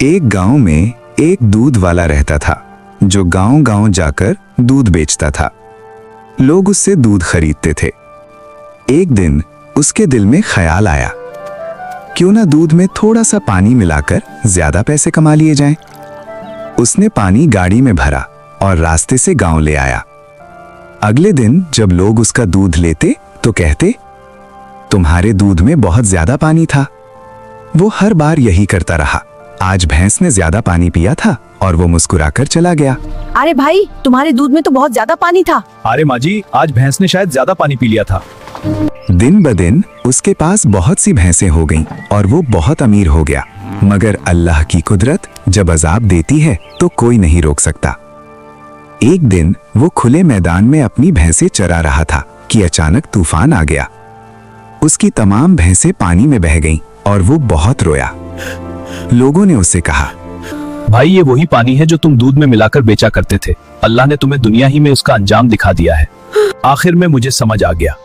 एक गांव में एक दूध वाला रहता था जो गांव-गांव जाकर दूध बेचता था। लोग उससे दूध खरीदते थे। एक दिन उसके दिल में ख्याल आया, क्यों ना दूध में थोड़ा सा पानी मिलाकर ज्यादा पैसे कमा लिए जाएं। उसने पानी गाड़ी में भरा और रास्ते से गांव ले आया। अगले दिन जब लोग उसका दूध लेते तो कहते, तुम्हारे दूध में बहुत ज्यादा पानी था। वो हर बार यही करता रहा। आज भैंस ने ज्यादा पानी पिया था और वो मुस्कुराकर चला गया। अरे भाई, तुम्हारे दूध में तो बहुत ज्यादा पानी था। अरे माँ जी, आज भैंस ने शायद ज्यादा पानी पी लिया था। दिन ब दिन उसके पास बहुत सी भैंसें हो गईं और वो बहुत अमीर हो गया। मगर अल्लाह की कुदरत जब अजाब देती है तो कोई नहीं रोक सकता। एक दिन वो खुले मैदान में अपनी भैंसें चरा रहा था कि अचानक तूफान आ गया। उसकी तमाम भैंसें पानी में बह गईं और वो बहुत रोया। लोगों ने उससे कहा, भाई, ये वही पानी है जो तुम दूध में मिलाकर बेचा करते थे। अल्लाह ने तुम्हें दुनिया ही में उसका अंजाम दिखा दिया है। आखिर में मुझे समझ आ गया।